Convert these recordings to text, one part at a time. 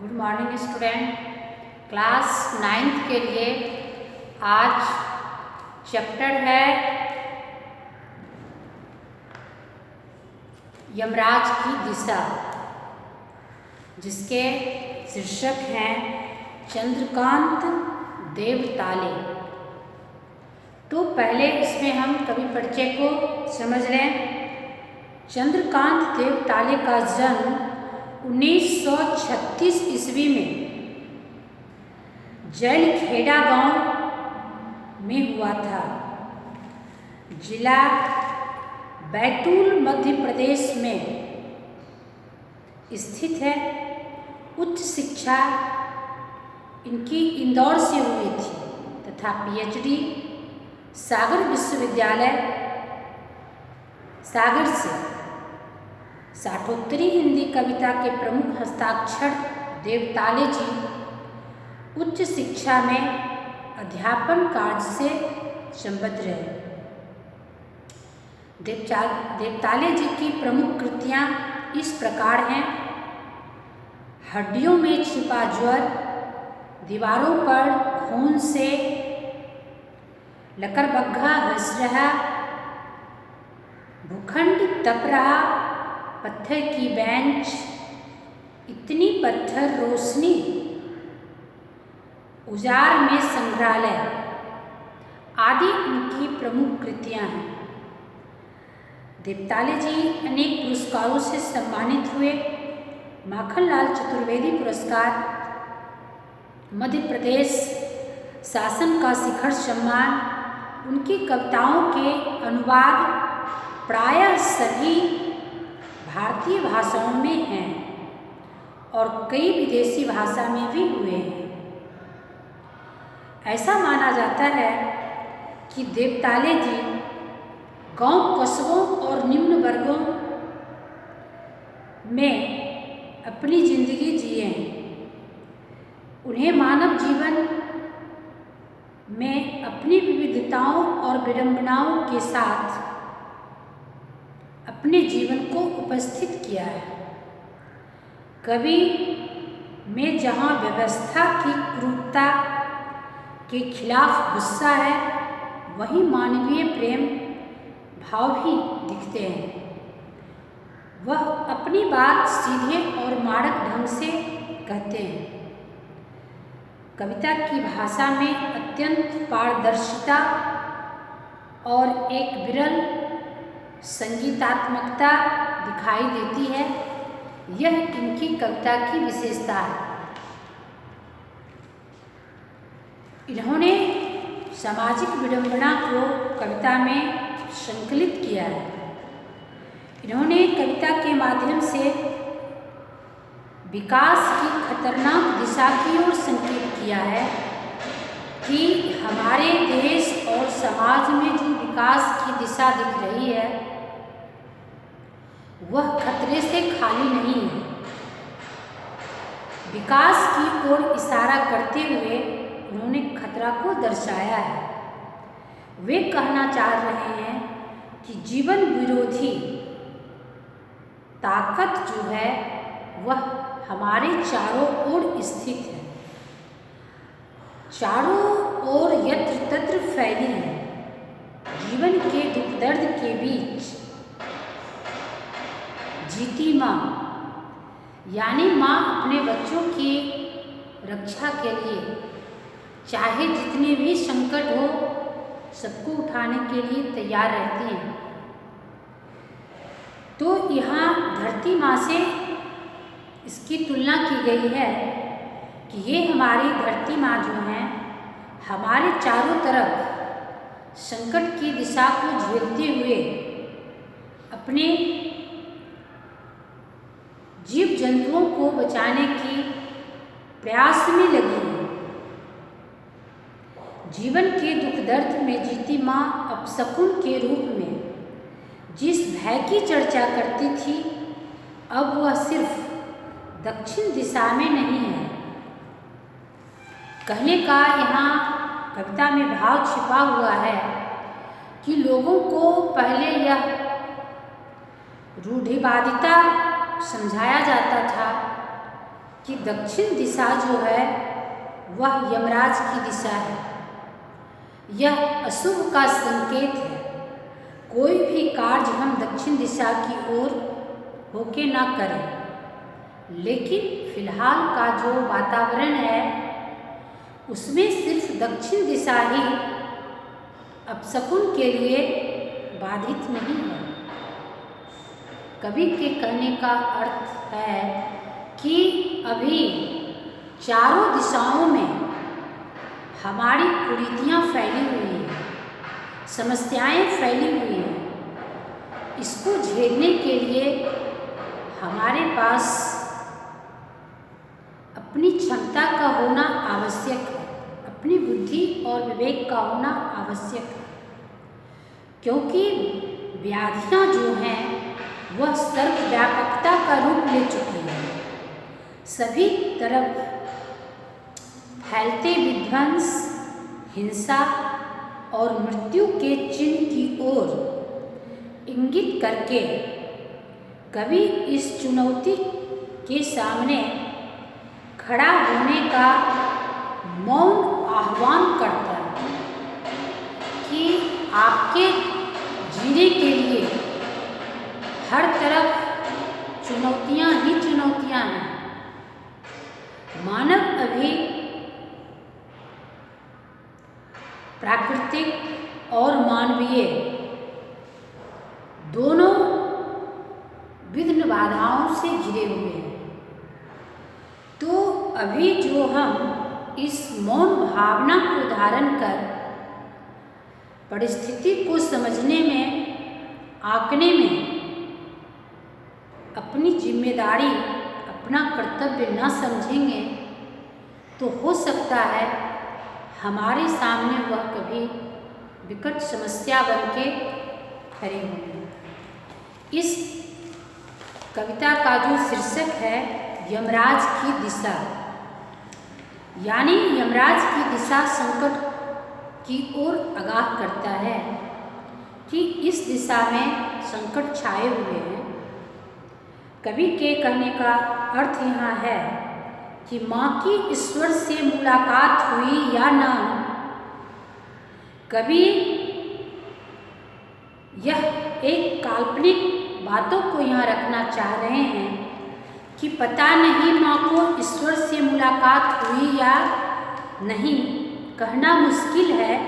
Good morning student. Class 9th के लिए आज चैप्टर है यमराज की दिशा, जिसके शीर्षक हैं चंद्रकांत देवताले। तो पहले इसमें हम कवि परिचय को समझ लें। चंद्रकांत देवताले का जन्म 1936 ईस्वी में जलखेड़ा गांव में हुआ था। जिला बैतूल मध्य प्रदेश में स्थित है। उच्च शिक्षा इनकी इंदौर से हुई थी तथा पीएचडी सागर विश्वविद्यालय सागर से। साठोत्तरी हिंदी कविता के प्रमुख हस्ताक्षर देवताले जी उच्च शिक्षा में अध्यापन कार्य से संबद्ध रहे। देवताले जी की प्रमुख कृतियाँ इस प्रकार हैं: हड्डियों में छिपा ज्वर, दीवारों पर खून से लकड़बग्घा हंस रहा, भूखंड तप रहा, पत्थर की बेंच, इतनी पत्थर रोशनी, उजाड़ में संग्रहालय आदि उनकी प्रमुख कृतियाँ हैं। देवताले जी अनेक पुरस्कारों से सम्मानित हुए। माखनलाल चतुर्वेदी पुरस्कार, मध्य प्रदेश शासन का शिखर सम्मान। उनकी कविताओं के अनुवाद प्रायः सभी भारतीय भाषाओं में हैं और कई विदेशी भाषा में भी हुए हैं। ऐसा माना जाता है कि देवताले जी गांव, कस्बों और निम्न वर्गों में अपनी जिंदगी जिए हैं। उन्हें मानव जीवन में अपनी विविधताओं और विडंबनाओं के साथ अपने जीवन को उपस्थित किया है। कवि में जहाँ व्यवस्था की क्रूरता के खिलाफ गुस्सा है, वहीं मानवीय प्रेम भाव भी दिखते हैं। वह अपनी बात सीधे और माड़क ढंग से कहते हैं। कविता की भाषा में अत्यंत पारदर्शिता और एक विरल संगीतात्मकता दिखाई देती है। यह इनकी कविता की विशेषता है। इन्होंने सामाजिक विडंबना को कविता में संकलित किया है। इन्होंने कविता के माध्यम से विकास की खतरनाक दिशा की ओर संकेत किया है कि हमारे देश और समाज में जो विकास की दिशा दिख रही है, वह खतरे से खाली नहीं है। विकास की ओर इशारा करते हुए उन्होंने खतरा को दर्शाया है। वे कहना चाह रहे हैं कि जीवन विरोधी ताकत जो है वह हमारे चारों ओर स्थित है, चारों ओर यत्र तत्र फैली है। जीवन के दुख दर्द के बीच जीती माँ, यानी माँ अपने बच्चों की रक्षा के लिए चाहे जितने भी संकट हो, सबको उठाने के लिए तैयार रहती हैं। तो यहाँ धरती माँ से इसकी तुलना की गई है कि ये हमारी धरती माँ जो हैं, हमारे चारों तरफ संकट की दिशा को झेलते हुए अपने जीव जंतुओं को बचाने की प्रयास में लगी है। जीवन के दुख दर्द में जीती माँ अपशकुन के रूप में जिस भय की चर्चा करती थी, अब वह सिर्फ दक्षिण दिशा में नहीं है। कहने का यहाँ कविता में भाव छिपा हुआ है कि लोगों को पहले यह रूढ़िवादिता समझाया जाता था कि दक्षिण दिशा जो है वह यमराज की दिशा है। यह अशुभ का संकेत है। कोई भी कार्य हम दक्षिण दिशा की ओर होके ना करें। लेकिन फिलहाल का जो वातावरण है उसमें सिर्फ दक्षिण दिशा ही अपशकुन के लिए बाधित नहीं है। कवि के कहने का अर्थ है कि अभी चारों दिशाओं में हमारी कुरीतियाँ फैली हुई हैं, समस्याएं फैली हुई हैं। इसको झेलने के लिए हमारे पास अपनी क्षमता का होना आवश्यक है, अपनी बुद्धि और विवेक का होना आवश्यक है। क्योंकि व्याधियाँ जो हैं वह सर्वव्यापकता का रूप ले चुकी है। सभी तरफ फैलते विध्वंस, हिंसा और मृत्यु के चिन्ह की ओर इंगित करके कवि इस चुनौती के सामने खड़ा होने का मौन आह्वान करता है कि आपके जीने के लिए हर तरफ चुनौतियाँ ही चुनौतियाँ हैं। मानव अभी प्राकृतिक और मानवीय दोनों विघ्न बाधाओं से घिरे हुए हैं। तो अभी जो हम इस मौन भावना को धारण कर परिस्थिति को समझने में, आंकने में अपनी जिम्मेदारी, अपना कर्तव्य न समझेंगे तो हो सकता है हमारे सामने वह कभी विकट समस्या बन के खड़े होंगे। इस कविता का जो शीर्षक है यमराज की दिशा, यानी यमराज की दिशा संकट की ओर आगाह करता है कि इस दिशा में संकट छाए हुए हैं। कवि के कहने का अर्थ यहाँ है कि माँ की ईश्वर से मुलाकात हुई या ना, कवि यह एक काल्पनिक बातों को यहाँ रखना चाह रहे हैं कि पता नहीं माँ को ईश्वर से मुलाकात हुई या नहीं, कहना मुश्किल है,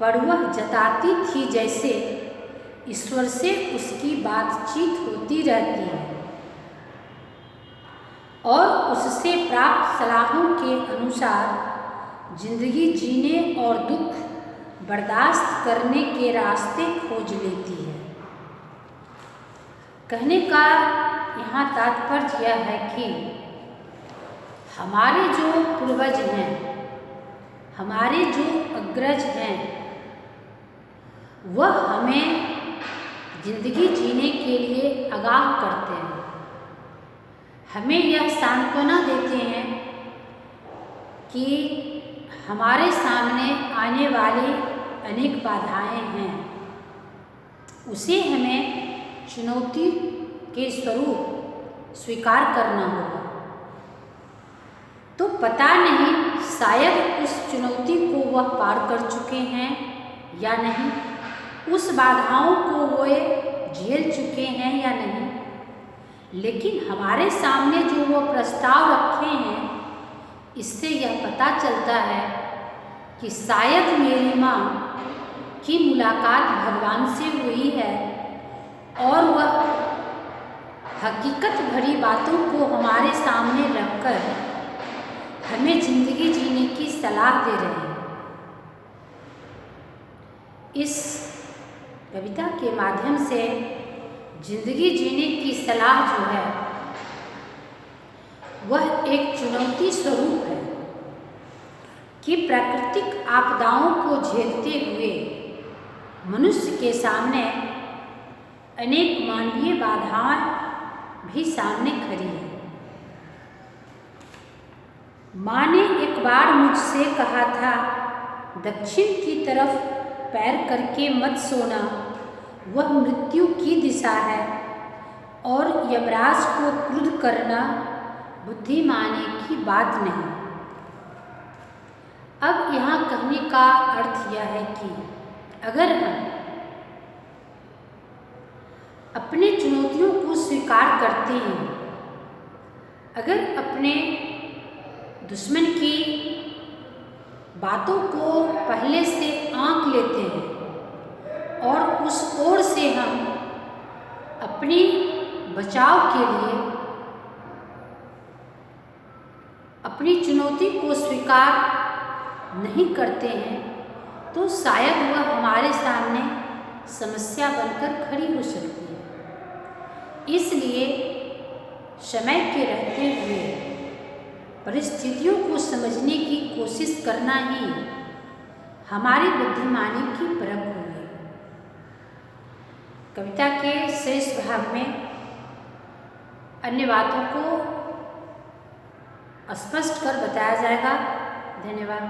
पर वह जताती थी जैसे ईश्वर से उसकी बातचीत होती रहती है और उससे प्राप्त सलाहों के अनुसार जिंदगी जीने और दुख बर्दाश्त करने के रास्ते खोज लेती है। कहने का यहाँ तात्पर्य यह है कि हमारे जो पूर्वज हैं, हमारे जो अग्रज हैं, वह हमें जिंदगी जीने के लिए आगाह करते हैं, हमें यह सांत्वना देते हैं कि हमारे सामने आने वाली अनेक बाधाएं हैं, उसे हमें चुनौती के स्वरूप स्वीकार करना होगा। तो पता नहीं शायद उस चुनौती को वह पार कर चुके हैं या नहीं, उस बाधाओं को वो झेल चुके हैं या नहीं, लेकिन हमारे सामने जो वो प्रस्ताव रखे हैं इससे यह पता चलता है कि शायद मेरी माँ की मुलाकात भगवान से हुई है और वह हकीकत भरी बातों को हमारे सामने रखकर हमें जिंदगी जीने की सलाह दे रहे हैं। इस कविता के माध्यम से जिंदगी जीने की सलाह जो है वह एक चुनौती स्वरूप है कि प्राकृतिक आपदाओं को झेलते हुए मनुष्य के सामने अनेक मानवीय बाधाएं भी सामने खड़ी है। माँ ने एक बार मुझसे कहा था, दक्षिण की तरफ पैर करके मत सोना, वह मृत्यु की दिशा है और यमराज को क्रुद्ध करना बुद्धिमानी की बात नहीं। अब यहाँ कहने का अर्थ यह है कि अगर हम अपने चुनौतियों को स्वीकार करते हैं, अगर अपने दुश्मन की बातों को पहले से आंक लेते हैं और उस ओर से हम अपने बचाव के लिए अपनी चुनौती को स्वीकार नहीं करते हैं, तो शायद वह हमारे सामने समस्या बनकर खड़ी हो सकती है। इसलिए समय के रहते हुए परिस्थितियों को समझने की कोशिश करना ही हमारी बुद्धिमानी की परख होगी। कविता के शेष भाग में अन्य बातों को स्पष्ट कर बताया जाएगा। धन्यवाद।